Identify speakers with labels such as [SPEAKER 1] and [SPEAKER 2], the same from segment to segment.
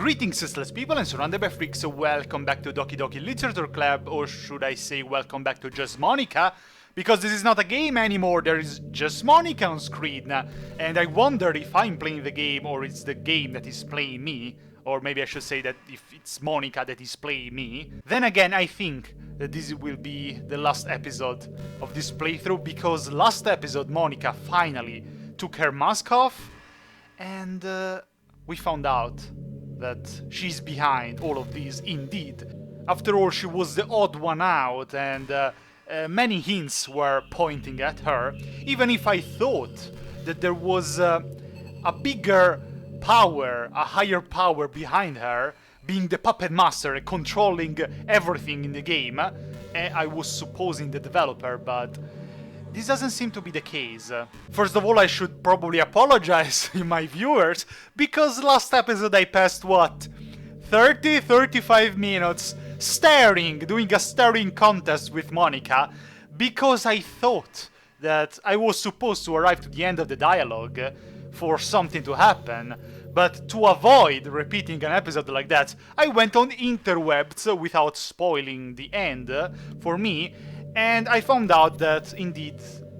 [SPEAKER 1] Greetings, useless people, and surrounded by freaks, so welcome back to Doki Doki Literature Club, or should I say welcome back to just Monika, because this is not a game anymore, there is just Monika on screen, and I wonder if I'm playing the game, or it's the game that is playing me, or maybe I should say that if it's Monika that is playing me. Then again, I think that this will be the last episode of this playthrough, because last episode Monika finally took her mask off, and we found out that she's behind all of these indeed. After all, she was the odd one out, and many hints were pointing at her, even if I thought that there was a bigger power, a higher power behind her, being the puppet master and controlling everything in the game. I was supposing the developer, but this doesn't seem to be the case. First of all, I should probably apologize to my viewers, because last episode I passed, what, 30-35 minutes doing a staring contest with Monika, because I thought that I was supposed to arrive to the end of the dialogue for something to happen, but to avoid repeating an episode like that, I went on interwebs without spoiling the end for me, and I found out that, indeed,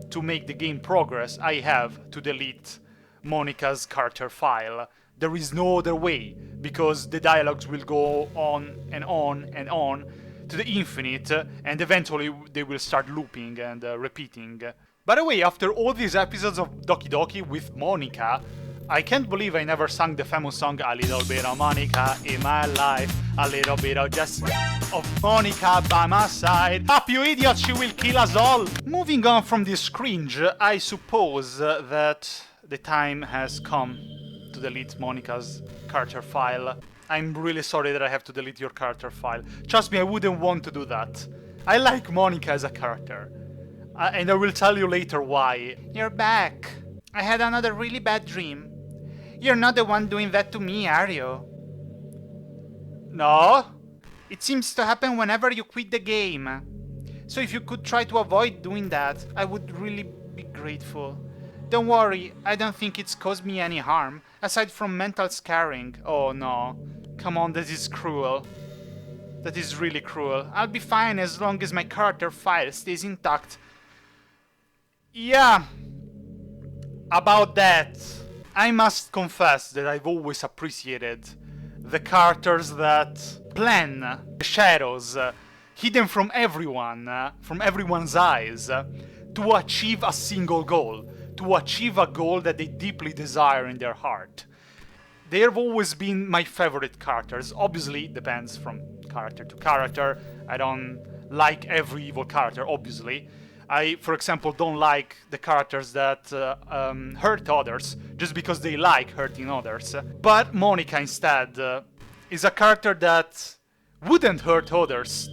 [SPEAKER 1] to make the game progress, I have to delete Monika's character file. There is no other way, because the dialogues will go on and on and on to the infinite, and eventually they will start looping and repeating. By the way, after all these episodes of Doki Doki with Monika, I can't believe I never sang the famous song A Little Bit of Monika in my life, a little bit of just of Monika by my side. Up you idiots, she will kill us all! Moving on from this cringe, I suppose that the time has come to delete Monika's character file. I'm really sorry that I have to delete your character file. Trust me, I wouldn't want to do that. I like Monika as a character. And I will tell you later why. You're back. I had another really bad dream. You're not the one doing that to me, are you? No? It seems to happen whenever you quit the game. So if you could try to avoid doing that, I would really be grateful. Don't worry, I don't think it's caused me any harm, aside from mental scarring. Oh no. Come on, that is cruel. That is really cruel. I'll be fine as long as my character file stays intact. Yeah. About that, I must confess that I've always appreciated the characters that plan the shadows hidden from everyone, from everyone's eyes, to achieve a single goal, to achieve a goal that they deeply desire in their heart. They have always been my favorite characters. Obviously, it depends from character to character. I don't like every evil character, obviously. I, for example, don't like the characters that hurt others just because they like hurting others. But Monika, instead, is a character that wouldn't hurt others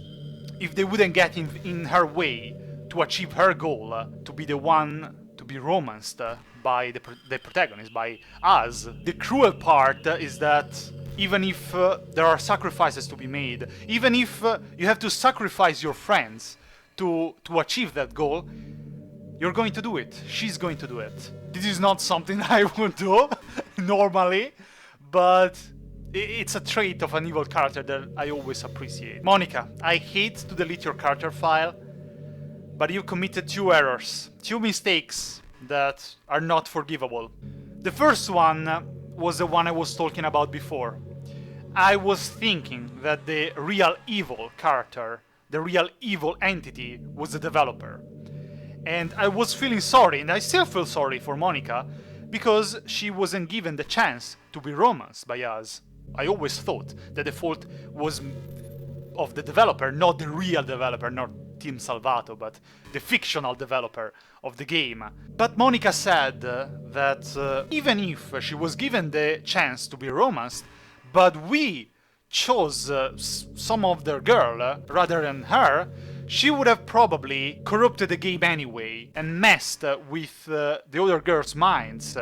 [SPEAKER 1] if they wouldn't get in her way to achieve her goal, to be the one to be romanced by the protagonist, by us. The cruel part is that even if there are sacrifices to be made, even if you have to sacrifice your friends to achieve that goal, you're going to do it. She's going to do it. This is not something I would do normally, but it's a trait of an evil character that I always appreciate. Monika, I hate to delete your character file, but you committed two errors, two mistakes that are not forgivable. The first one was the one I was talking about before. I was thinking that the real evil character, the real evil entity, was the developer. And I was feeling sorry, and I still feel sorry for Monika, because she wasn't given the chance to be romanced by us. I always thought that the fault was of the developer, not the real developer, not Team Salvato, but the fictional developer of the game. But Monika said that even if she was given the chance to be romanced, but we chose some other girl rather than her, she would have probably corrupted the game anyway and messed with the other girls' minds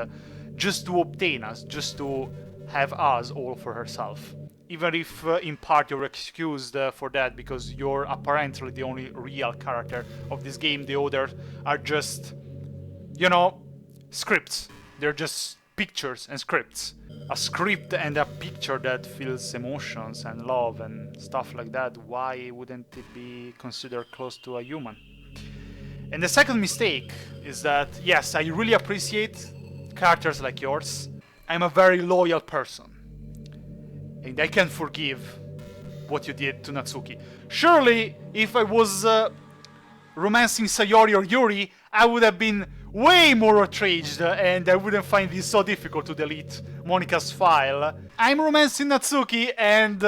[SPEAKER 1] just to obtain us, just to have us all for herself. Even if in part you're excused for that because you're apparently the only real character of this game, the others are just, you know, scripts. They're just pictures and scripts. A script and a picture that feels emotions and love and stuff like that, why wouldn't it be considered close to a human? And the second mistake is that, yes, I really appreciate characters like yours. I'm a very loyal person. And I can forgive what you did to Natsuki. Surely, if I was romancing Sayori or Yuri, I would have been way more outraged and I wouldn't find this so difficult to delete Monika's file. I'm romancing Natsuki and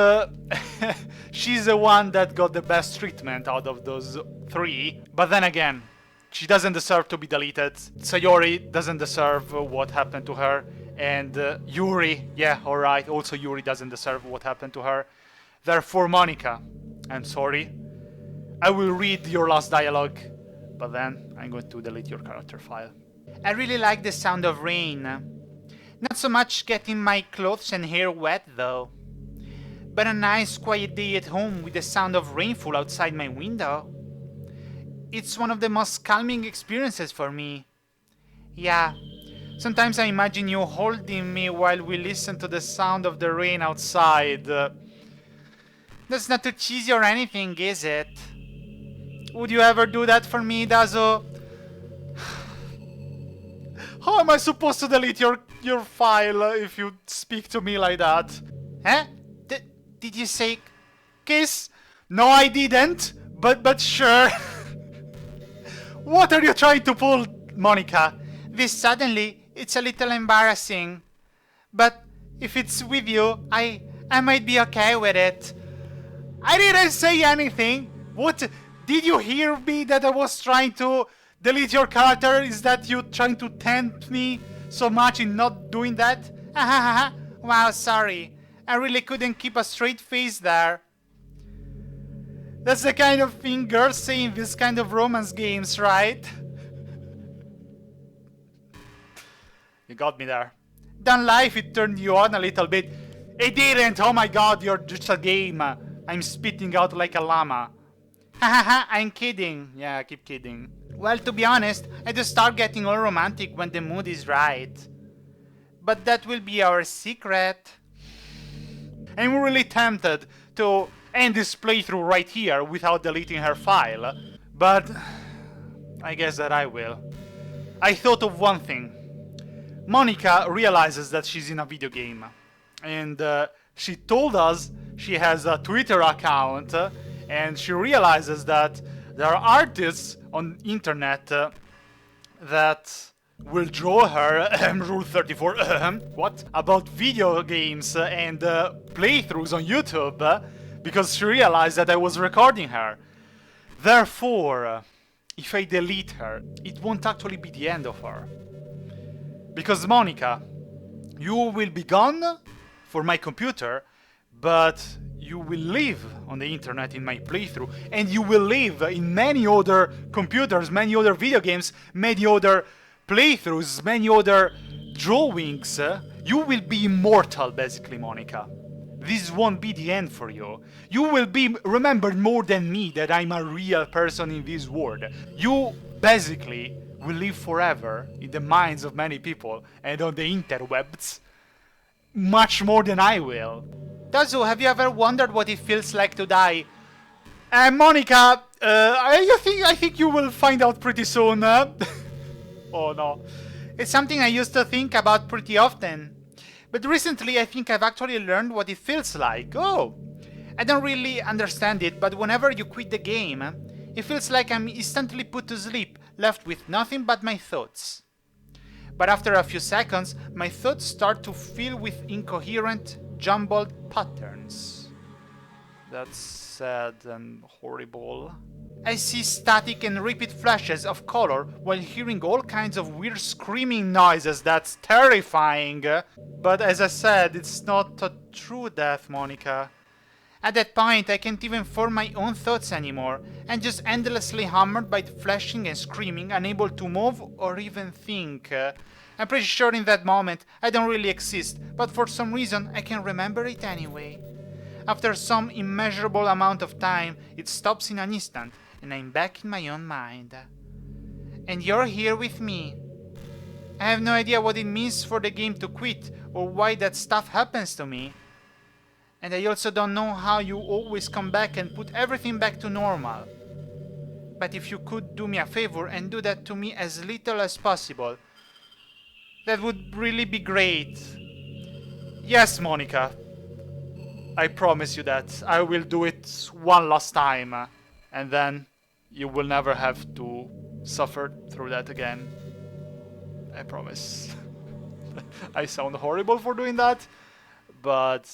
[SPEAKER 1] she's the one that got the best treatment out of those three. But then again, she doesn't deserve to be deleted. Sayori doesn't deserve what happened to her. And Yuri, yeah, alright, also Yuri doesn't deserve what happened to her. Therefore, Monika, I'm sorry. I will read your last dialogue, but then I'm going to delete your character file. I really like the sound of rain. Not so much getting my clothes and hair wet though. But a nice quiet day at home with the sound of rainfall outside my window. It's one of the most calming experiences for me. Yeah, sometimes I imagine you holding me while we listen to the sound of the rain outside. That's not too cheesy or anything, is it? Would you ever do that for me, Dazo? How am I supposed to delete your file if you speak to me like that? Huh? Did you say kiss? No, I didn't. But sure. What are you trying to pull, Monika? This suddenly, it's a little embarrassing. But if it's with you, I might be okay with it. I didn't say anything. What? Did you hear me that I was trying to delete your character? Is that you trying to tempt me so much in not doing that? Wow, sorry. I really couldn't keep a straight face there. That's the kind of thing girls say in this kind of romance games, right? You got me there. Don't lie if it turned you on a little bit. It didn't! Oh my god, you're just a game. I'm spitting out like a llama. Hahaha, I'm kidding. Yeah, I keep kidding. Well, to be honest, I just start getting all romantic when the mood is right. But that will be our secret. I'm really tempted to end this playthrough right here without deleting her file. But I guess that I will. I thought of one thing. Monika realizes that she's in a video game. And she told us she has a Twitter account. And she realizes that there are artists on internet that will draw her Rule 34 what? About video games and playthroughs on YouTube because she realized that I was recording her. Therefore, if I delete her, it won't actually be the end of her. Because Monika, you will be gone for my computer, but you will live on the internet in my playthrough, and you will live in many other computers, many other video games, many other playthroughs, many other drawings. You will be immortal, basically, Monika. This won't be the end for you. You will be remembered more than me, that I'm a real person in this world. You, basically, will live forever in the minds of many people and on the interwebs. Much more than I will. Dazu, have you ever wondered what it feels like to die? Monika, I think you will find out pretty soon. Oh no. It's something I used to think about pretty often. But recently I think I've actually learned what it feels like. Oh, I don't really understand it, but whenever you quit the game, it feels like I'm instantly put to sleep, left with nothing but my thoughts. But after a few seconds, my thoughts start to fill with incoherent, jumbled patterns. That's sad and horrible. I see static and repeat flashes of color while hearing all kinds of weird screaming noises. That's terrifying. But as I said, it's not a true death, Monika. At that point, I can't even form my own thoughts anymore, and just endlessly hammered by the flashing and screaming, unable to move or even think. I'm pretty sure in that moment I don't really exist, but for some reason I can remember it anyway. After some immeasurable amount of time, it stops in an instant, and I'm back in my own mind. And you're here with me. I have no idea what it means for the game to quit or why that stuff happens to me. And I also don't know how you always come back and put everything back to normal. But if you could do me a favor and do that to me as little as possible, that would really be great. Yes, Monika. I promise you that. I will do it one last time. And then you will never have to suffer through that again. I promise. I sound horrible for doing that, but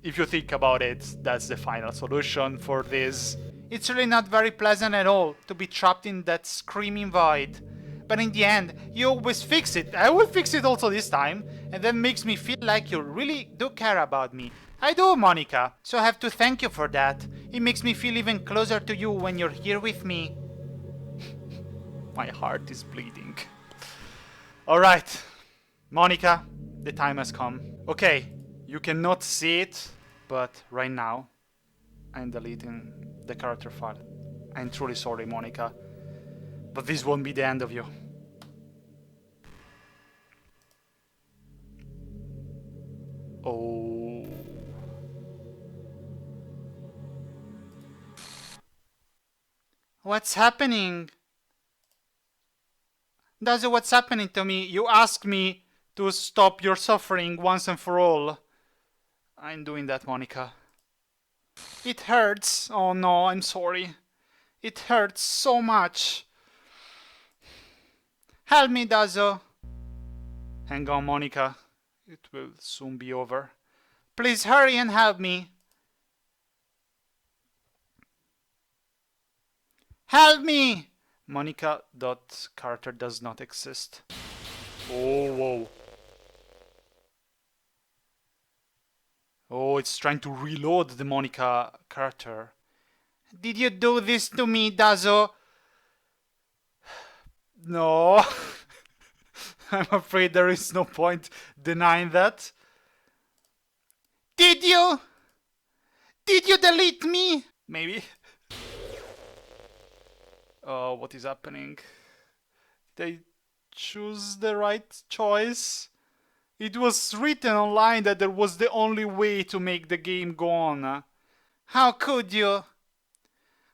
[SPEAKER 1] if you think about it, that's the final solution for this. It's really not very pleasant at all to be trapped in that screaming void. But in the end, you always fix it. I will fix it also this time, and that makes me feel like you really do care about me. I do, Monika, so I have to thank you for that. It makes me feel even closer to you when you're here with me. My heart is bleeding. Alright, Monika, the time has come. Okay, you cannot see it, but right now, I'm deleting the character file. I'm truly sorry, Monika, but this won't be the end of you. Oh. What's happening? That's what's happening to me. You ask me to stop your suffering once and for all. I'm doing that, Monika. It hurts. Oh no, I'm sorry. It hurts so much. Help me, Dazo. Hang on, Monika. It will soon be over. Please hurry and help me. Help me! Monika.character does not exist. Oh, whoa. Oh, it's trying to reload the Monika character. Did you do this to me, Dazo? No. I'm afraid there is no point denying that. Did you? Did you delete me? Maybe. Oh, what is happening? They choose the right choice? It was written online that there was the only way to make the game go on. How could you?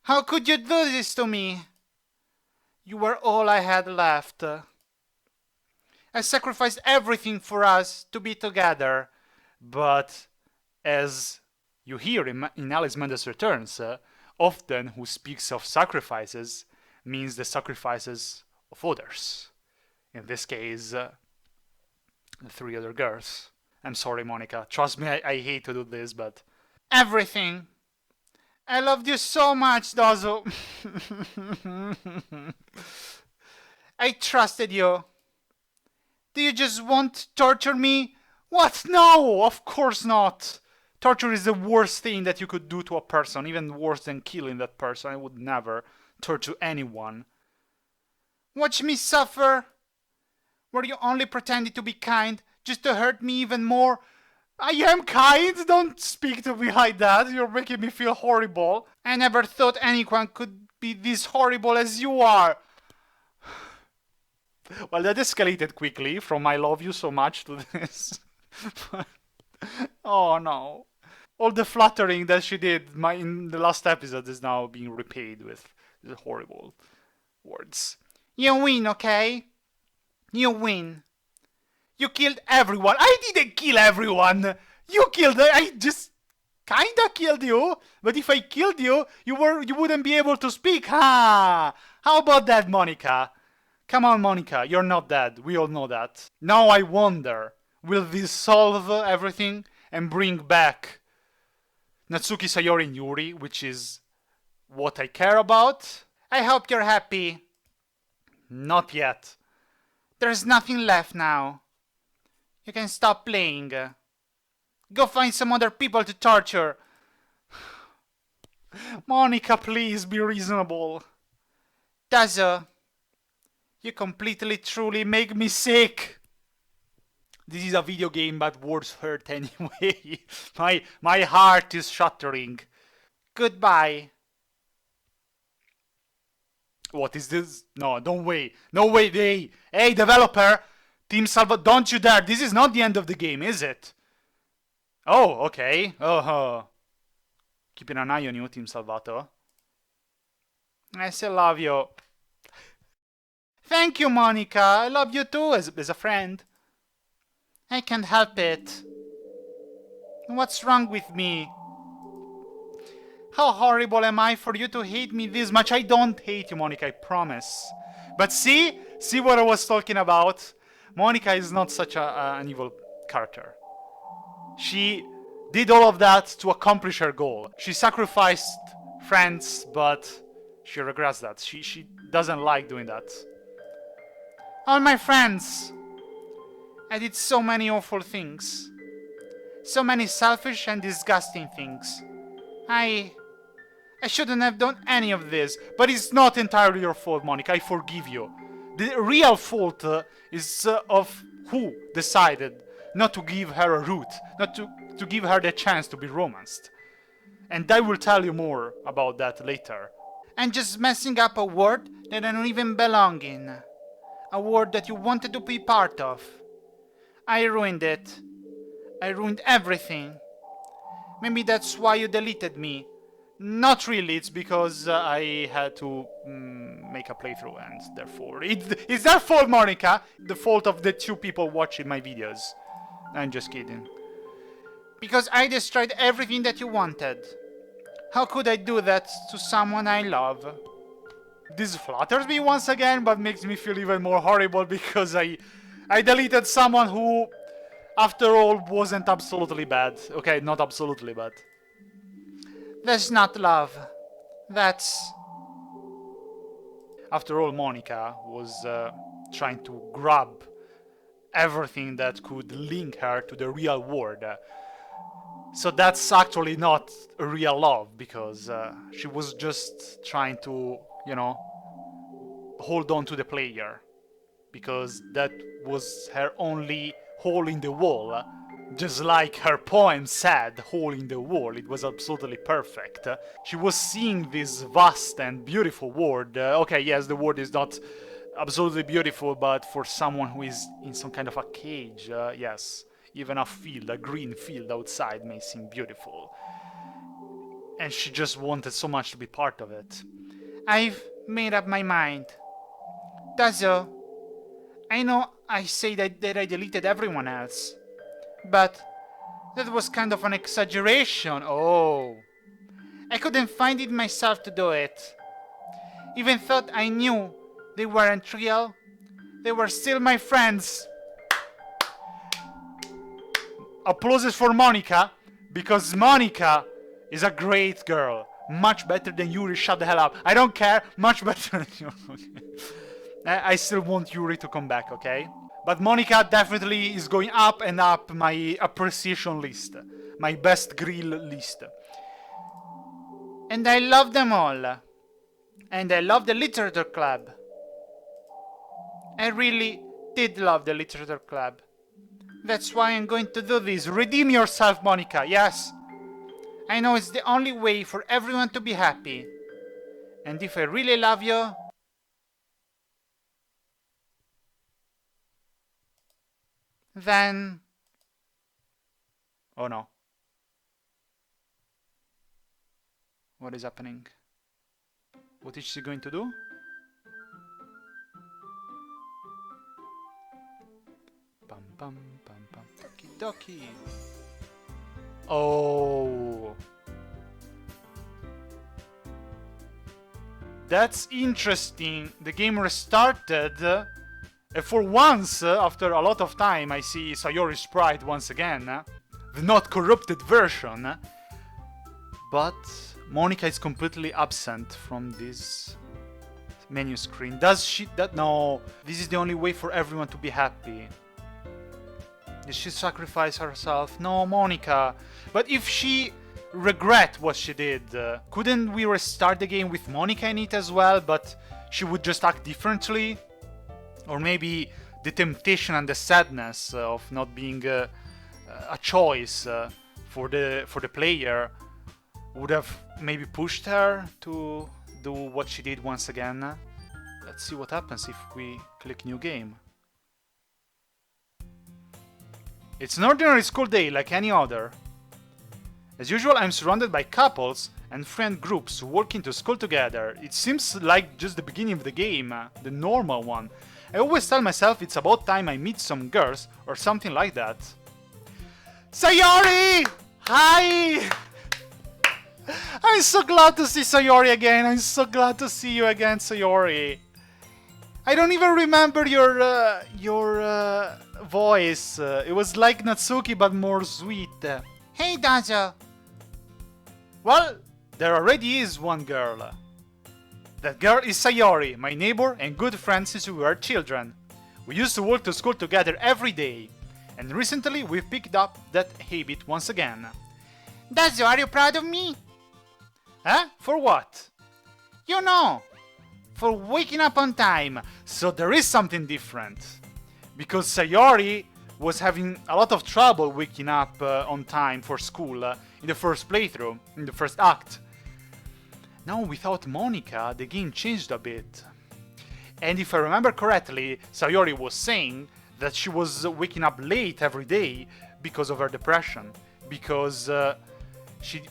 [SPEAKER 1] How could you do this to me? You were all I had left. I sacrificed everything for us to be together. But as you hear in Alice Mendes Returns, often who speaks of sacrifices means the sacrifices of others. In this case, the 3 other girls. I'm sorry, Monika. Trust me, I hate to do this, but... Everything! I loved you so much, Dazo. I trusted you. Do you just want to torture me? What? No! Of course not! Torture is the worst thing that you could do to a person, even worse than killing that person. I would never torture anyone. Watch me suffer? Were you only pretending to be kind, just to hurt me even more? I am kind! Don't speak to me like that, you're making me feel horrible. I never thought anyone could be this horrible as you are. Well, that escalated quickly from I love you so much to this. Oh no. All the flattering that she did in the last episode is now being repaid with these horrible words. You win, okay? You win. You killed everyone. I didn't kill everyone. You killed. I just kinda killed you. But if I killed you, you wouldn't be able to speak. Ha! How about that, Monika? Come on, Monika. You're not dead. We all know that. Now I wonder, will this solve everything and bring back Natsuki, Sayori, and Yuri, which is what I care about? I hope you're happy. Not yet. There's nothing left now. You can stop playing. Go find some other people to torture. Monika, please be reasonable. Dazo, you completely, truly make me sick. This is a video game, but words hurt anyway. My heart is shattering. Goodbye. What is this? No, don't wait. No way, hey, developer! Team Salva, don't you dare. This is not the end of the game, is it? Oh, okay. Oh. Keeping an eye on you, Team Salvato. I still love you. Thank you, Monika. I love you too, as a friend. I can't help it. What's wrong with me? How horrible am I for you to hate me this much? I don't hate you, Monika, I promise. But see? See what I was talking about? Monika is not such an evil character. She did all of that to accomplish her goal. She sacrificed friends, but she regrets that. She doesn't like doing that. All my friends! I did so many awful things. So many selfish and disgusting things. I shouldn't have done any of this, but it's not entirely your fault, Monika. I forgive you. The real fault is of who decided not to give her a route, not to give her the chance to be romanced. And I will tell you more about that later. I'm just messing up a world that I don't even belong in. A world that you wanted to be part of. I ruined it. I ruined everything. Maybe that's why you deleted me. Not really, it's because I had to make a playthrough and therefore... It's their fault, Monika! The fault of the 2 people watching my videos. I'm just kidding. Because I destroyed everything that you wanted. How could I do that to someone I love? This flatters me once again, but makes me feel even more horrible because I deleted someone who, after all, wasn't absolutely bad. Okay, not absolutely bad. That's not love. That's... After all, Monika was trying to grab everything that could link her to the real world. So that's actually not a real love, because she was just trying to, you know, hold on to the player. Because that was her only hole in the wall. Just like her poem said, hole in the wall, it was absolutely perfect. She was seeing this vast and beautiful world. Okay, yes, the world is not absolutely beautiful, but for someone who is in some kind of a cage, yes, even a field, a green field outside may seem beautiful. And she just wanted so much to be part of it. I've made up my mind. Dazo, I know I say that I deleted everyone else. But that was kind of an exaggeration. Oh. I couldn't find it myself to do it. Even thought I knew they weren't real. They were still my friends. Applauses for Monika, because Monika is a great girl. Much better than Yuri, shut the hell up. I don't care, much better than Yuri. I still want Yuri to come back, okay? But Monika definitely is going up and up my appreciation list. My best grill list. And I love them all. And I love the literature club. I really did love the literature club. That's why I'm going to do this. Redeem yourself, Monika, yes. I know it's the only way for everyone to be happy. And if I really love you... then... oh no. What is happening? What is she going to do? Pam pam pam pam. Doki Doki. Oh. That's interesting. The game restarted. For once, after a lot of time, I see Sayori sprite once again. The not corrupted version. But Monika is completely absent from this menu screen. Does she... no. This is the only way for everyone to be happy. Did she sacrifice herself? No, Monika. But if she regret what she did, couldn't we restart the game with Monika in it as well, but she would just act differently? Or maybe the temptation and the sadness of not being a choice for the player would have maybe pushed her to do what she did once again. Let's see what happens if we click new game. It's an ordinary school day like any other. As usual, I'm surrounded by couples and friend groups walking to school together. It seems like just the beginning of the game, the normal one. I always tell myself it's about time I meet some girls or something like that. Sayori! Hi! I'm so glad to see Sayori again. I'm so glad to see you again, Sayori. I don't even remember your voice. It was like Natsuki but more sweet. Hey, Daja. Well, there already is one girl. That girl is Sayori, my neighbor and good friend since we were children. We used to walk to school together every day, and recently we've picked up that habit once again. Daja, are you proud of me? Huh? For what? You know, for waking up on time. So there is something different. Because Sayori was having a lot of trouble waking up on time for school in the first playthrough, in the first act. Now without Monika, the game changed a bit. And if I remember correctly, Sayori was saying that she was waking up late every day because of her depression. Because she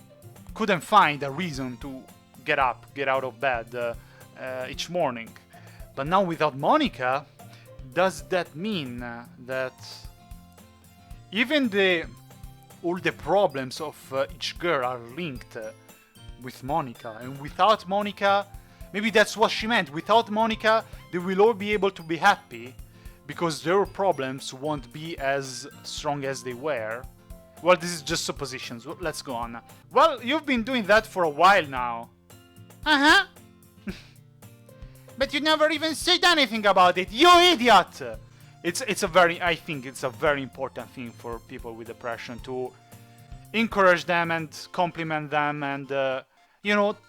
[SPEAKER 1] couldn't find a reason to get out of bed each morning. But now without Monika, does that mean that even all the problems of each girl are linked with Monika? And without Monika, maybe that's what she meant. Without Monika, they will all be able to be happy because their problems won't be as strong as they were. Well, this is just suppositions. Let's go on. Well, you've been doing that for a while now. Uh-huh. But you never even said anything about it, you idiot! I think it's a very important thing for people with depression to encourage them and compliment them and,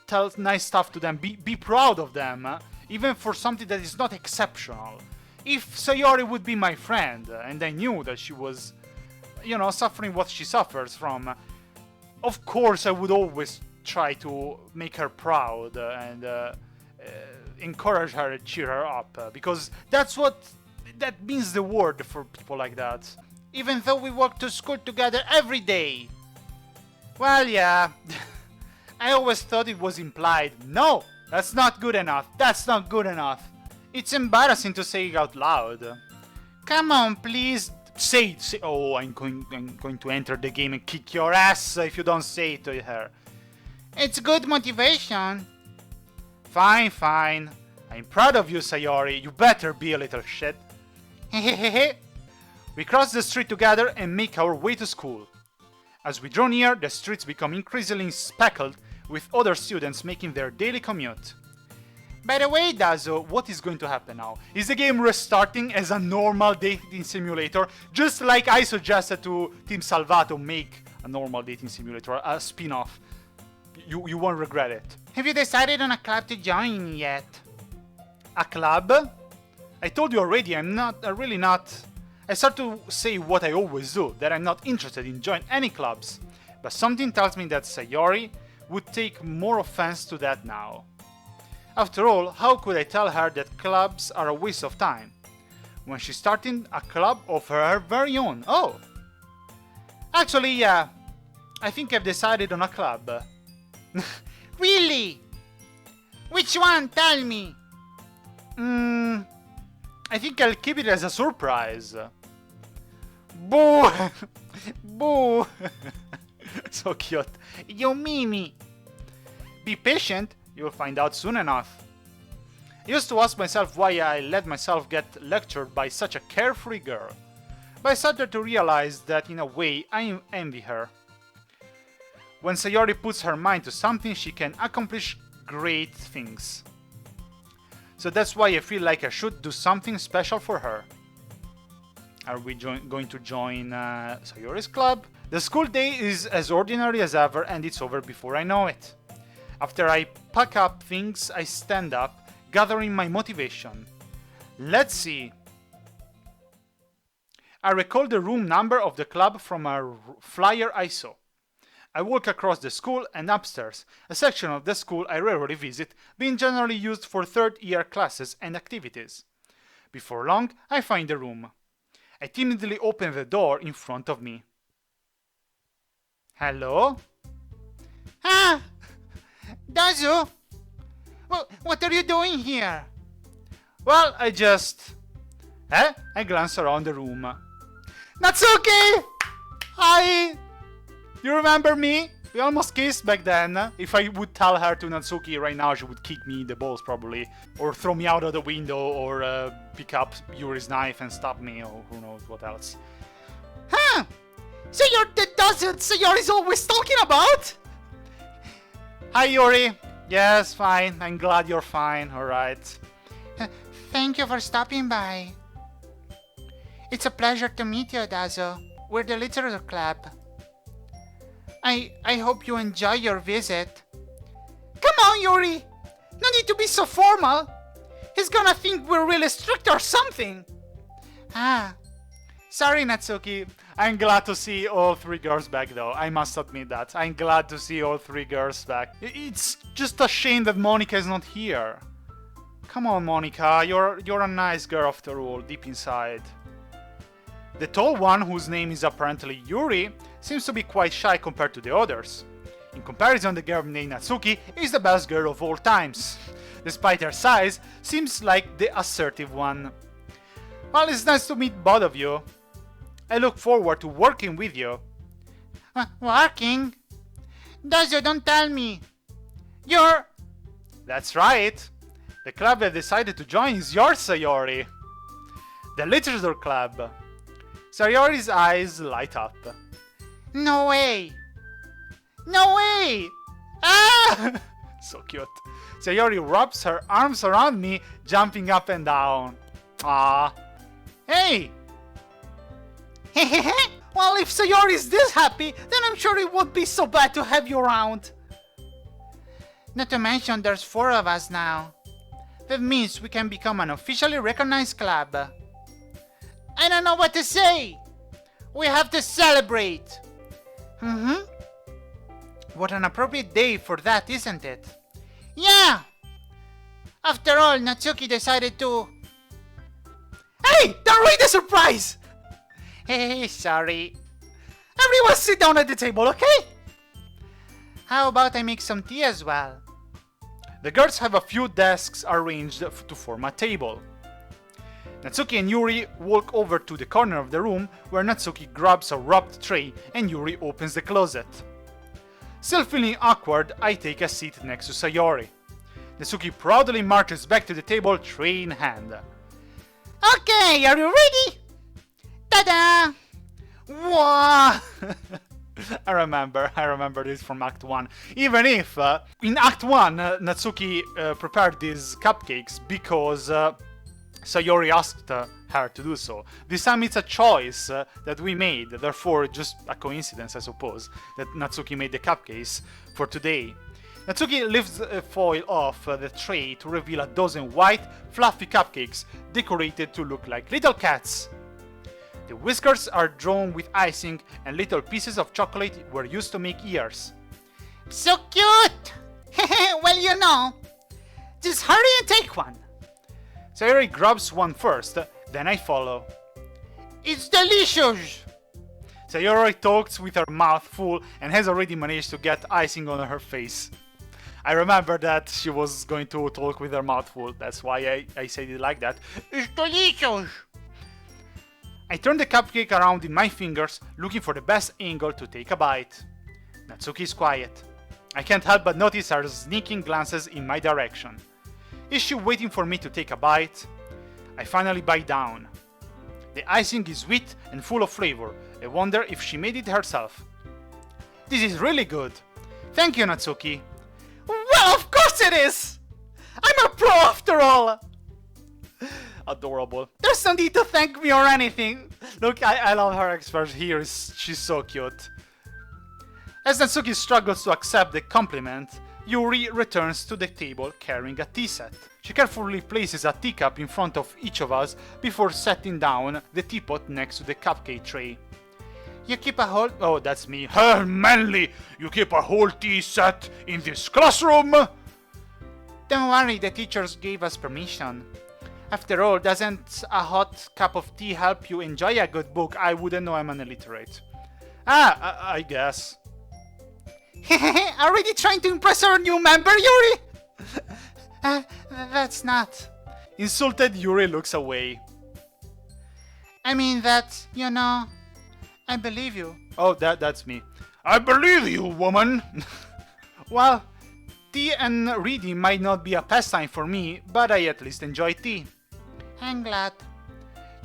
[SPEAKER 1] tell nice stuff to them. Be proud of them, even for something that is not exceptional. If Sayori would be my friend and I knew that she was, suffering what she suffers from, of course I would always try to make her proud and encourage her and cheer her up, because that means the world for people like that. Even though we walk to school together every day. Well, yeah, I always thought it was implied. No, that's not good enough. That's not good enough. It's embarrassing to say it out loud. Come on, please. Say it. Oh, I'm going to enter the game and kick your ass if you don't say it to her. It's good motivation. Fine. I'm proud of you, Sayori. You better be a little shit. Hehehehe. We cross the street together and make our way to school. As we draw near, the streets become increasingly speckled with other students making their daily commute. By the way, Dazo, what is going to happen now? Is the game restarting as a normal dating simulator, just like I suggested to Team Salvato make a normal dating simulator, a spin-off? You won't regret it. Have you decided on a club to join yet? A club? I told you already, I'm really not... I start to say what I always do, that I'm not interested in joining any clubs. But something tells me that Sayori would take more offense to that now. After all, how could I tell her that clubs are a waste of time, when she's starting a club of her very own? Oh! Actually, yeah, I think I've decided on a club. Really? Which one? Tell me! I think I'll keep it as a surprise. Boo! Boo! So cute. You Mimi! Be patient, you'll find out soon enough. I used to ask myself why I let myself get lectured by such a carefree girl, but I started to realize that in a way I envy her. When Sayori puts her mind to something, she can accomplish great things. So that's why I feel like I should do something special for her. Are we going to join Sayori's club? The school day is as ordinary as ever and it's over before I know it. After I pack up things, I stand up, gathering my motivation. Let's see. I recall the room number of the club from a flyer I saw. I walk across the school and upstairs, a section of the school I rarely visit, being generally used for third-year classes and activities. Before long, I find the room. I timidly open the door in front of me. Hello?
[SPEAKER 2] Ah! Dazu! What are you doing here?
[SPEAKER 1] Well, I just... I glance around the room.
[SPEAKER 2] Natsuki!
[SPEAKER 1] Hi! You remember me? We almost kissed back then. If I would tell her to Natsuki right now, she would kick me in the balls probably. Or throw me out of the window, or pick up Yuri's knife and stab me, or who knows what else.
[SPEAKER 2] Huh! So you're the dozen Sayori's always talking about?
[SPEAKER 1] Hi Yuri! Yes, fine. I'm glad you're fine, alright.
[SPEAKER 2] Thank you for stopping by. It's a pleasure to meet you, Dazo. We're the Literature Club. I hope you enjoy your visit. Come on, Yuri! No need to be so formal. He's gonna think we're really strict or something. Ah.
[SPEAKER 1] Sorry, Natsuki. I'm glad to see all three girls back though. I must admit that. I'm glad to see all three girls back. It's just a shame that Monika is not here. Come on, Monika. You're a nice girl after all, deep inside. The tall one, whose name is apparently Yuri, seems to be quite shy compared to the others. In comparison, the girl named Natsuki is the best girl of all times. Despite her size, seems like the assertive one. Well, it's nice to meet both of you. I look forward to working with you.
[SPEAKER 2] Working? Dazo, don't tell me. You're...
[SPEAKER 1] That's right. The club I decided to join is yours, Sayori. The Literature Club. Sayori's eyes light up.
[SPEAKER 2] No way! No way! Ah!
[SPEAKER 1] So cute. Sayori wraps her arms around me, jumping up and down. Ah. Hey!
[SPEAKER 2] Well, if Sayori's this happy, then I'm sure it won't be so bad to have you around. Not to mention there's 4 of us now. That means we can become an officially recognized club. I don't know what to say. We have to celebrate. What an appropriate day for that, isn't it? Yeah! After all, Natsuki decided to... Hey! Don't ruin the surprise! Hey, sorry. Everyone sit down at the table, okay? How about I make some tea as well?
[SPEAKER 1] The girls have a few desks arranged to form a table. Natsuki and Yuri walk over to the corner of the room where Natsuki grabs a wrapped tray and Yuri opens the closet. Still feeling awkward, I take a seat next to Sayori. Natsuki proudly marches back to the table, tray in hand.
[SPEAKER 2] Okay, are you ready? Ta-da!
[SPEAKER 1] Wow! I remember this from Act 1. Even if, in Act 1, Natsuki prepared these cupcakes because Sayori asked her to do so. This time it's a choice that we made, therefore just a coincidence, I suppose, that Natsuki made the cupcakes for today. Natsuki lifts the foil off the tray to reveal a dozen white, fluffy cupcakes decorated to look like little cats. The whiskers are drawn with icing and little pieces of chocolate were used to make ears.
[SPEAKER 2] So cute! Well, you know, just hurry and take one.
[SPEAKER 1] Sayori grabs one first, then I follow.
[SPEAKER 2] It's delicious!
[SPEAKER 1] Sayori talks with her mouth full and has already managed to get icing on her face. I remember that she was going to talk with her mouth full, that's why I said it like that.
[SPEAKER 2] It's delicious!
[SPEAKER 1] I turn the cupcake around in my fingers, looking for the best angle to take a bite. Natsuki is quiet. I can't help but notice her sneaking glances in my direction. Is she waiting for me to take a bite? I finally bite down. The icing is sweet and full of flavor. I wonder if she made it herself. This is really good. Thank you, Natsuki.
[SPEAKER 2] Well, of course it is! I'm a pro after all!
[SPEAKER 1] Adorable.
[SPEAKER 2] There's no need to thank me or anything.
[SPEAKER 1] Look, I love her expression here. She's so cute. As Natsuki struggles to accept the compliment, Yuri returns to the table carrying a tea set. She carefully places a teacup in front of each of us before setting down the teapot next to the cupcake tray.
[SPEAKER 2] You keep a whole...
[SPEAKER 1] Oh, that's me. Her manly! You keep a whole tea set in this classroom?
[SPEAKER 2] Don't worry, the teachers gave us permission.
[SPEAKER 1] After all, doesn't a hot cup of tea help you enjoy a good book? I wouldn't know, I'm an illiterate. I guess.
[SPEAKER 2] Already trying to impress our new member, Yuri? That's not.
[SPEAKER 1] Insulted Yuri looks away.
[SPEAKER 2] I mean that, you know, I believe you.
[SPEAKER 1] Oh, that's me. I believe you, woman! Well, tea and reading might not be a pastime for me, but I at least enjoy tea.
[SPEAKER 2] I'm glad.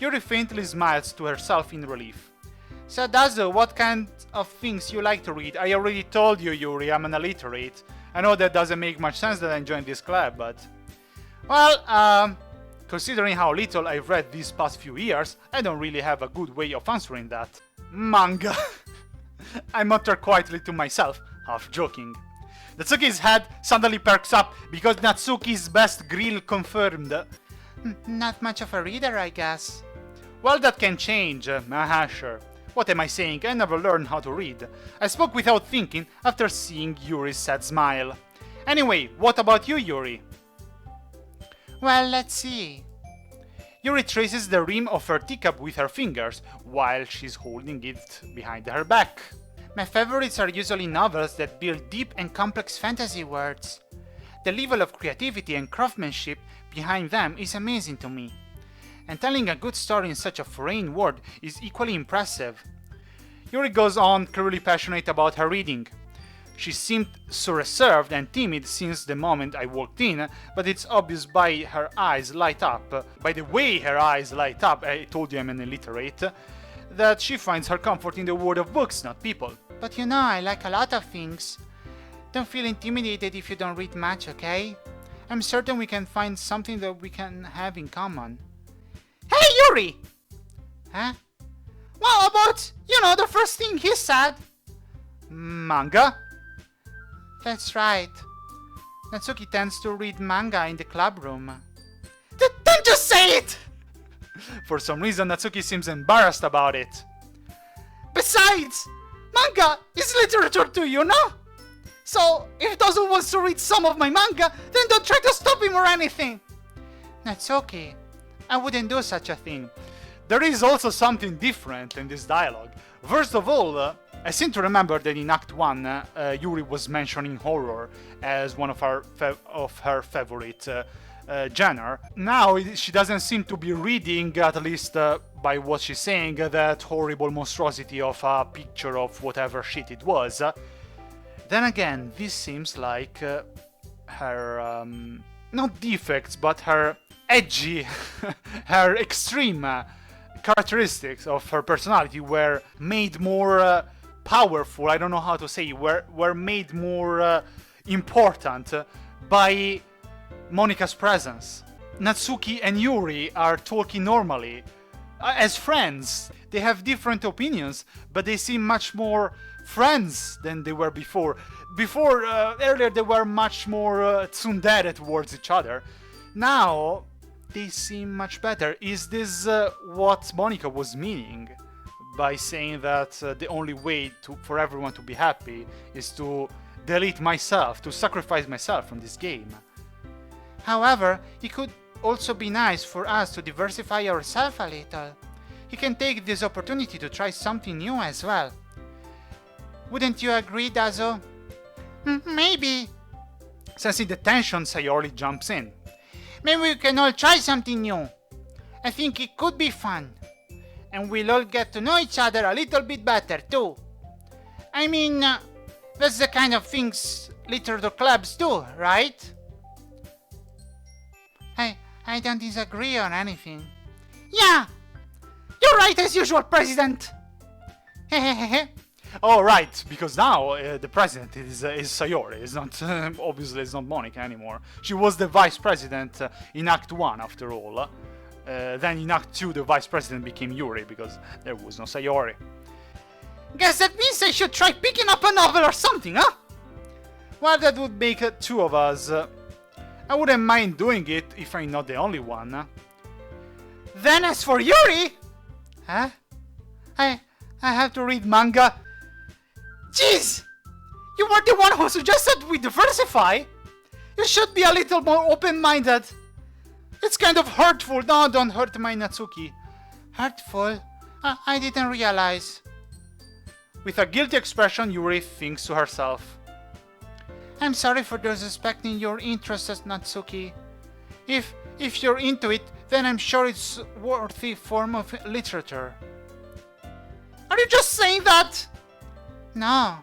[SPEAKER 1] Yuri faintly smiles to herself in relief. So Dazo, what kind of things you like to read? I already told you, Yuri, I'm an illiterate. I know that doesn't make much sense that I joined this club, but... Well, considering how little I've read these past few years, I don't really have a good way of answering that. Manga. I mutter quietly to myself, half joking. Natsuki's head suddenly perks up because Natsuki's best grill confirmed.
[SPEAKER 2] Not much of a reader, I guess.
[SPEAKER 1] Well, that can change. Sure. What am I saying? I never learned how to read. I spoke without thinking after seeing Yuri's sad smile. Anyway, what about you, Yuri?
[SPEAKER 2] Well, let's see.
[SPEAKER 1] Yuri traces the rim of her teacup with her fingers, while she's holding it behind her back.
[SPEAKER 2] My favorites are usually novels that build deep and complex fantasy worlds. The level of creativity and craftsmanship behind them is amazing to me. And telling a good story in such a foreign world is equally impressive.
[SPEAKER 1] Yuri goes on, clearly passionate about her reading. She seemed so reserved and timid since the moment I walked in, but it's obvious by her eyes light up, by the way her eyes light up, I told you I'm an illiterate, that she finds her comfort in the world of books, not people.
[SPEAKER 2] But you know, I like a lot of things. Don't feel intimidated if you don't read much, okay? I'm certain we can find something that we can have in common. Hey, Yuri! Huh? What about, the first thing he said?
[SPEAKER 1] Manga?
[SPEAKER 2] That's right. Natsuki tends to read manga in the club room.
[SPEAKER 1] Don't just say it! For some reason, Natsuki seems embarrassed about it.
[SPEAKER 2] Besides, manga is literature too, you know? So, if Dazo wants to read some of my manga, then don't try to stop him or anything. Natsuki, I wouldn't do such a thing.
[SPEAKER 1] There is also something different in this dialogue. First of all, I seem to remember that in Act 1, Yuri was mentioning horror as one of her favorite genre. Now she doesn't seem to be reading, at least by what she's saying, that horrible monstrosity of a picture of whatever shit it was. Then again, this seems like her, not defects, but her edgy, her extreme characteristics of her personality were made more powerful, I don't know how to say, were made more important by Monika's presence. Natsuki and Yuri are talking normally, as friends. They have different opinions, but they seem much more friends than they were before. Earlier they were much more tsundere towards each other. Now, they seem much better. Is this what Monika was meaning by saying that the only way for everyone to be happy is to delete myself, to sacrifice myself from this game?
[SPEAKER 2] However, it could also be nice for us to diversify ourselves a little. He can take this opportunity to try something new as well. Wouldn't you agree, Dazo? Maybe.
[SPEAKER 1] Sensing the tension, Sayori jumps in.
[SPEAKER 2] Maybe we can all try something new. I think it could be fun. And we'll all get to know each other a little bit better too. I mean, that's the kind of things literature clubs do, right? I don't disagree on anything. Yeah! You're right as usual, President!
[SPEAKER 1] Oh, right, because now the president is Sayori. It's not, obviously it's not Monika anymore. She was the vice president in Act 1, after all. Then in Act 2, the vice president became Yuri, because there was no Sayori.
[SPEAKER 2] Guess that means I should try picking up a novel or something, huh?
[SPEAKER 1] Well, that would make two of us. I wouldn't mind doing it if I'm not the only one.
[SPEAKER 2] Then as for Yuri...
[SPEAKER 1] Huh? I have to read manga.
[SPEAKER 2] Jeez! You were the one who suggested we diversify! You should be a little more open-minded.
[SPEAKER 1] It's kind of hurtful. No, don't hurt my Natsuki.
[SPEAKER 2] Hurtful? I didn't realize.
[SPEAKER 1] With a guilty expression, Yuri thinks to herself.
[SPEAKER 2] I'm sorry for disrespecting your interests, Natsuki. If you're into it, then I'm sure it's worthy form of literature.
[SPEAKER 1] Are you just saying that?
[SPEAKER 2] No,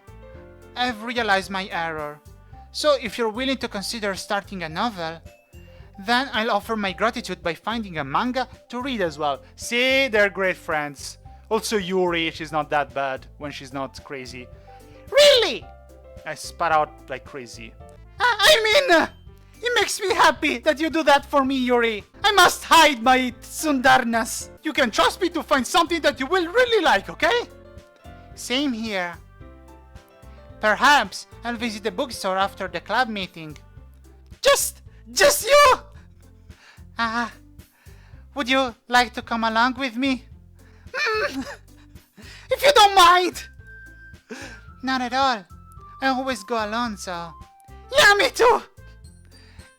[SPEAKER 2] I've realized my error. So if you're willing to consider starting a novel, then I'll offer my gratitude by finding a manga to read as well.
[SPEAKER 1] See, they're great friends. Also Yuri, she's not that bad when she's not crazy.
[SPEAKER 2] Really?
[SPEAKER 1] I spat out like crazy.
[SPEAKER 2] It makes me happy that you do that for me, Yuri. I must hide my tsundarnas.
[SPEAKER 1] You can trust me to find something that you will really like, okay?
[SPEAKER 2] Same here. Perhaps I'll visit the bookstore after the club meeting.
[SPEAKER 1] Just you?
[SPEAKER 2] Would you like to come along with me?
[SPEAKER 1] If you don't mind.
[SPEAKER 2] Not at all. I always go alone, so...
[SPEAKER 1] Yeah, me too.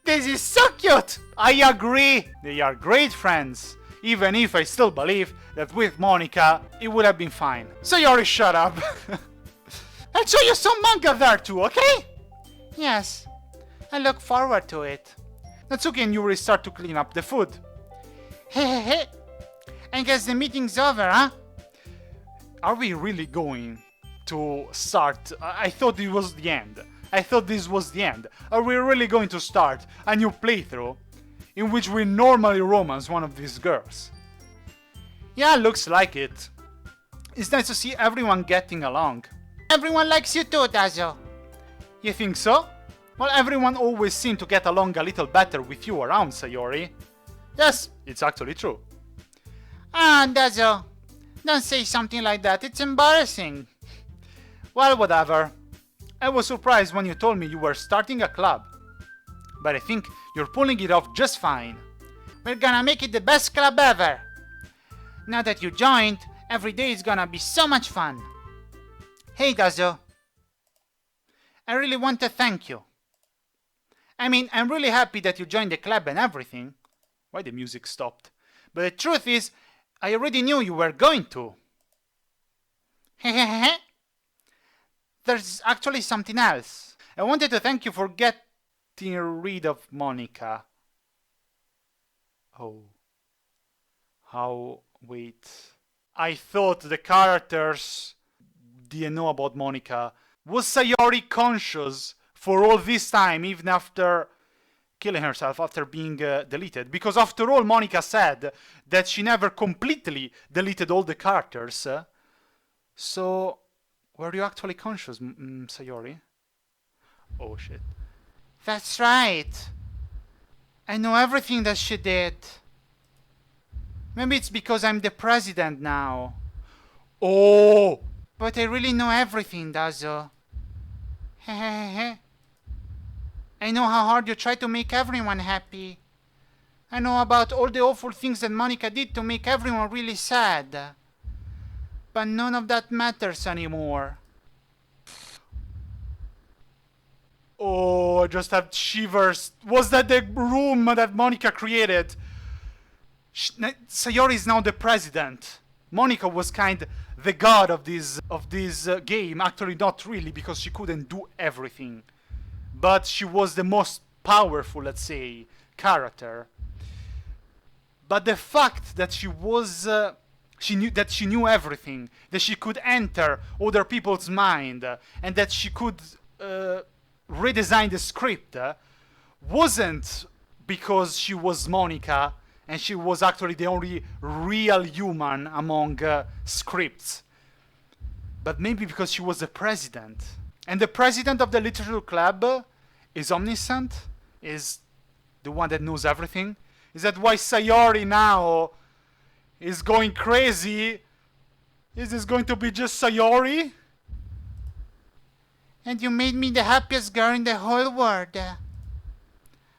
[SPEAKER 1] This is so cute. I agree. They are great friends. Even if I still believe that with Monika, it would have been fine. Sayori, shut up. I'll show you some manga there too, okay?
[SPEAKER 2] Yes. I look forward to it.
[SPEAKER 1] Natsuki and Yuri start to clean up the food.
[SPEAKER 2] Hey. I guess the meeting's over, huh?
[SPEAKER 1] Are we really going to start? I thought it was the end. I thought this was the end. Are we really going to start a new playthrough in which we normally romance one of these girls? Yeah, looks like it. It's nice to see everyone getting along.
[SPEAKER 2] Everyone likes you too, Dazo.
[SPEAKER 1] You think so? Well, everyone always seemed to get along a little better with you around, Sayori. Yes, it's actually true.
[SPEAKER 2] Dazo. Don't say something like that, it's embarrassing.
[SPEAKER 1] Well, whatever. I was surprised when you told me you were starting a club. But I think you're pulling it off just fine.
[SPEAKER 2] We're gonna make it the best club ever. Now that you joined, every day is gonna be so much fun. Hey, Dazo. I really want to thank you. I mean, I'm really happy that you joined the club and everything.
[SPEAKER 1] Why the music stopped? But the truth is, I already knew you were going to.
[SPEAKER 2] Hehehe. There's actually something else.
[SPEAKER 1] I wanted to thank you for getting rid of Monika. Oh. How? Wait. I thought the characters didn't know about Monika. Was Sayori conscious for all this time, even after killing herself, after being deleted? Because after all, Monika said that she never completely deleted all the characters. So, were you actually conscious, Sayori? Oh shit.
[SPEAKER 2] That's right. I know everything that she did. Maybe it's because I'm the president now.
[SPEAKER 1] Oh!
[SPEAKER 2] But I really know everything, Dazo. Hehehe. I know how hard you try to make everyone happy. I know about all the awful things that Monika did to make everyone really sad. But none of that matters anymore.
[SPEAKER 1] Oh, I just had shivers. Was that the room that Monika created? Sayori is now the president. Monika was kind the god of this game. Actually, not really, because she couldn't do everything. But she was the most powerful, let's say, character. But the fact that she was, she knew everything, that she could enter other people's mind, and that she could redesign the script, wasn't because she was Monika and she was actually the only real human among scripts, but maybe because she was the president. And the president of the literature club is omniscient, is the one that knows everything. Is that why Sayori now is going crazy? Is this going to be just Sayori?
[SPEAKER 2] And you made me the happiest girl in the whole world.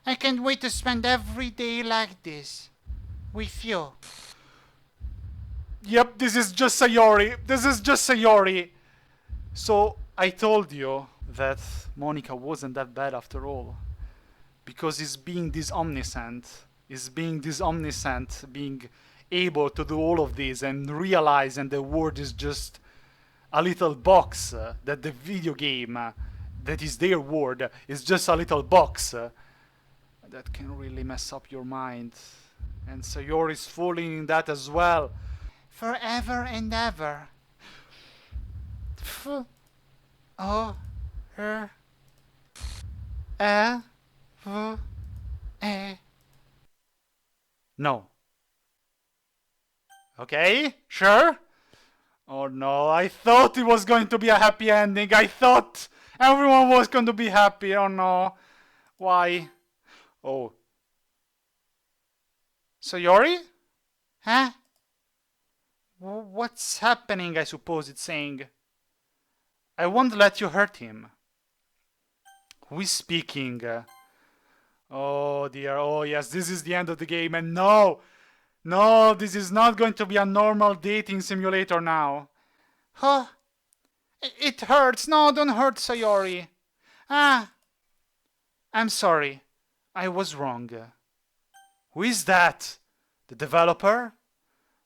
[SPEAKER 2] I can't wait to spend every day like this. With you.
[SPEAKER 1] Yep, this is just Sayori. This is just Sayori. So, I told you that Monika wasn't that bad after all. Because he's being this omniscient. is being this omniscient, being able to do all of this and realize and the world is just a little box, that the video game that is their world is just a little box, that can really mess up your mind. And Sayori is falling in that as well.
[SPEAKER 2] Forever and ever. F O R E V E.
[SPEAKER 1] No. Okay, sure. Oh no, I thought it was going to be a happy ending. I thought everyone was going to be happy. Oh no. Why? Oh. Sayori?
[SPEAKER 2] Huh?
[SPEAKER 1] What's happening, I suppose it's saying. I won't let you hurt him. Who is speaking? Oh dear, oh yes, this is the end of the game, and no! No, this is not going to be a normal dating simulator now.
[SPEAKER 2] Huh? It hurts. No, don't hurt Sayori. Ah.
[SPEAKER 1] I'm sorry. I was wrong. Who is that? The developer?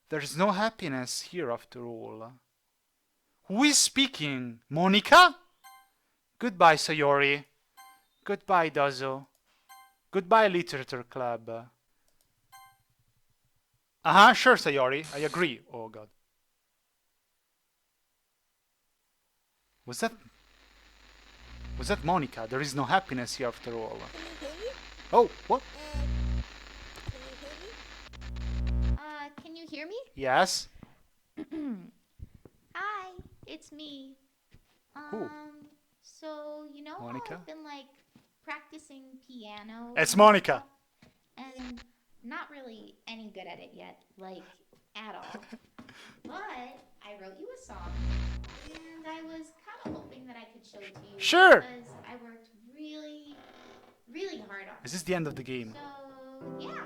[SPEAKER 1] There's no happiness here after all. Who is speaking? Monika? Goodbye, Sayori. Goodbye, Dozo. Goodbye, Literature Club. Uh-huh, sure, Sayori. I agree. Oh, God. Was that Monika? There is no happiness here after all. Oh, what?
[SPEAKER 3] Can you hear me?
[SPEAKER 1] Yes?
[SPEAKER 3] Hi, it's me.
[SPEAKER 1] Who?
[SPEAKER 3] So, you know how
[SPEAKER 1] Monika?
[SPEAKER 3] I've been, like, practicing piano?
[SPEAKER 1] It's
[SPEAKER 3] and
[SPEAKER 1] Monika.
[SPEAKER 3] stuff, and not really any good at it yet, like, at all. But I wrote you a song, and I was kind of hoping that I could show it to you.
[SPEAKER 1] Sure.
[SPEAKER 3] Because I worked really, really hard on it.
[SPEAKER 1] Is this the end of the game?
[SPEAKER 3] So, yeah.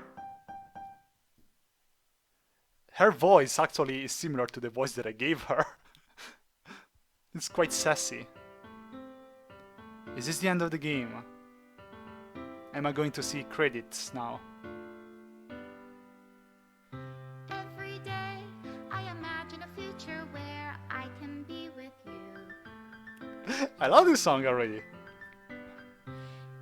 [SPEAKER 1] Her voice actually is similar to the voice that I gave her. It's quite sassy. Is this the end of the game? Am I going to see credits now?
[SPEAKER 3] Every day I imagine a future where I can be with you.
[SPEAKER 1] I love this song already.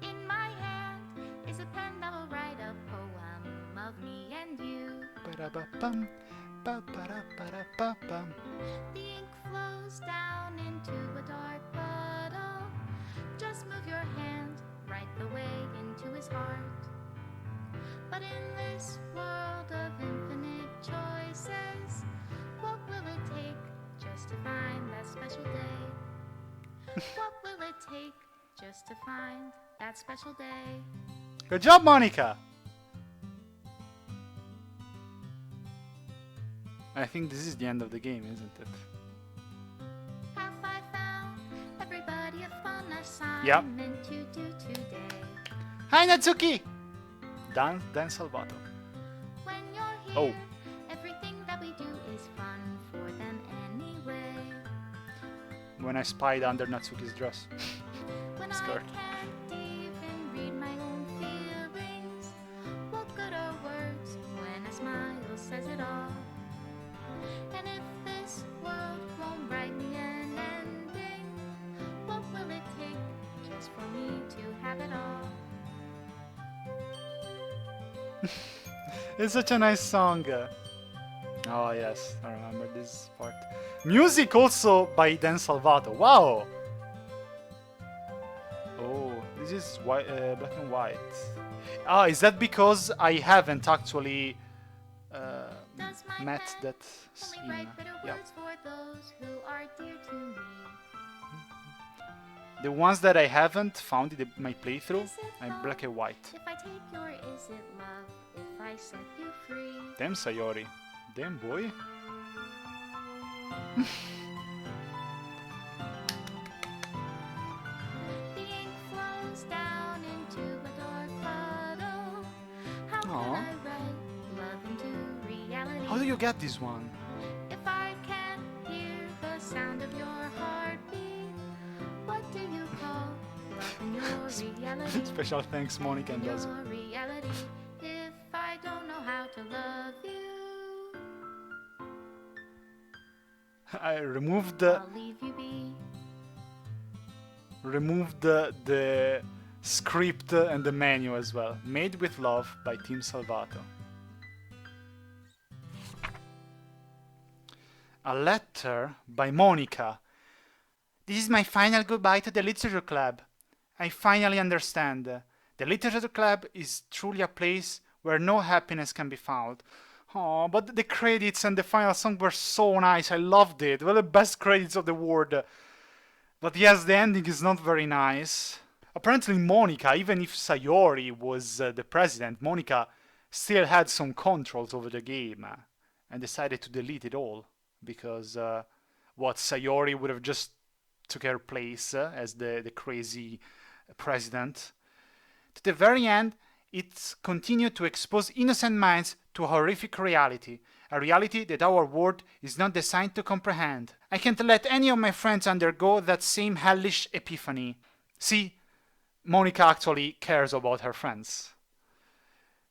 [SPEAKER 3] In my hand is a pen that will write a poem of me and you.
[SPEAKER 1] Ba-da-ba-bum, ba-ba-da-ba-da-ba-bum.
[SPEAKER 3] The ink flows down into a dark puddle. Just move your hand right the way into his heart. But in this world of infinite choices, what will it take just to find that special day? What will it take just to find that special day?
[SPEAKER 1] Good job, Monika! I think this is the end of the game, isn't it?
[SPEAKER 3] Have I found everybody a fun assignment to do today?
[SPEAKER 2] Hi, Natsuki.
[SPEAKER 1] Dan Salvato.
[SPEAKER 3] When you're here,
[SPEAKER 1] Oh.
[SPEAKER 3] everything that we do is fun for them anyway.
[SPEAKER 1] When I spied under Natsuki's dress.
[SPEAKER 3] When
[SPEAKER 1] Skirt.
[SPEAKER 3] I can't even read my own feelings, what good are words when a smile says it all? And if this world won't write me an ending, what will it take just for me to have it all?
[SPEAKER 1] It's such a nice song. Oh yes, I remember this part. Music also by Dan Salvato. Wow! Oh, this is white, black and white. Ah, is that because I haven't actually
[SPEAKER 3] Does my
[SPEAKER 1] met
[SPEAKER 3] pen
[SPEAKER 1] that
[SPEAKER 3] only
[SPEAKER 1] scene?
[SPEAKER 3] write bitter
[SPEAKER 1] Yeah.
[SPEAKER 3] words for those who are dear to me?
[SPEAKER 1] The ones that I haven't found in my playthrough,
[SPEAKER 3] Is it
[SPEAKER 1] I'm
[SPEAKER 3] love
[SPEAKER 1] black and white.
[SPEAKER 3] If I take your is it love if I set you free?
[SPEAKER 1] Damn Sayori. Damn boy.
[SPEAKER 3] The ink flows down into a dark puddle. How can
[SPEAKER 1] Aw.
[SPEAKER 3] I write love into reality?
[SPEAKER 1] How do you get this one?
[SPEAKER 3] If I can't hear the sound of your heartbeat, what do you call love in your reality?
[SPEAKER 1] Special thanks, Monika and
[SPEAKER 3] In
[SPEAKER 1] Dozo.
[SPEAKER 3] your reality, if I to love you.
[SPEAKER 1] I removed
[SPEAKER 3] I'll leave you be.
[SPEAKER 1] the script and the menu as well. Made with Love by Team Salvato. A letter by Monika.
[SPEAKER 2] This is my final goodbye to the Literature Club. I finally understand. The Literature Club is truly a place where no happiness can be found.
[SPEAKER 1] Oh, but the credits and the final song were so nice. I loved it. Well, the best credits of the world. But yes, the ending is not very nice. Apparently, Monika, even if Sayori was the president, Monika still had some controls over the game and decided to delete it all because Sayori would have just took her place as the crazy president. To the very end, it continued to expose innocent minds to a horrific reality, a reality that our world is not designed to comprehend. I can't let any of my friends undergo that same hellish epiphany. See, Monika actually cares about her friends.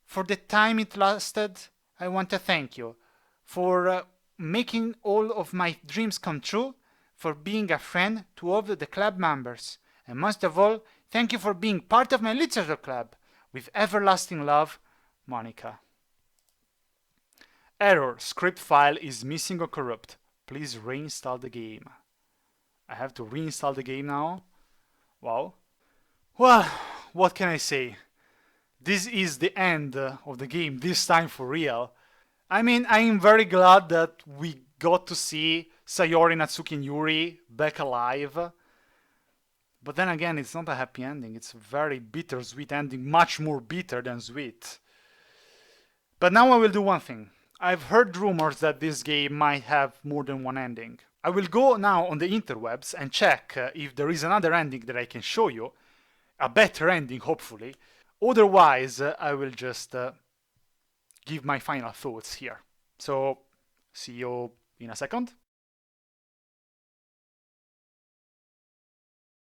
[SPEAKER 1] For the time it lasted, I want to thank you for making all of my dreams come true, for being a friend to all the club members, and most of all, thank you for being part of my literature club. With everlasting love, Monika. Error, script file is missing or corrupt. Please reinstall the game. I have to reinstall the game now? Wow. Well, what can I say? This is the end of the game, this time for real. I mean, I am very glad that we got to see Sayori, Natsuki, and Yuri back alive. But then again, it's not a happy ending. It's a very bittersweet ending, much more bitter than sweet. But now I will do one thing. I've heard rumors that this game might have more than one ending. I will go now on the interwebs and check if there is another ending that I can show you. A better ending, hopefully. Otherwise, I will just give my final thoughts here. So, see you in a second.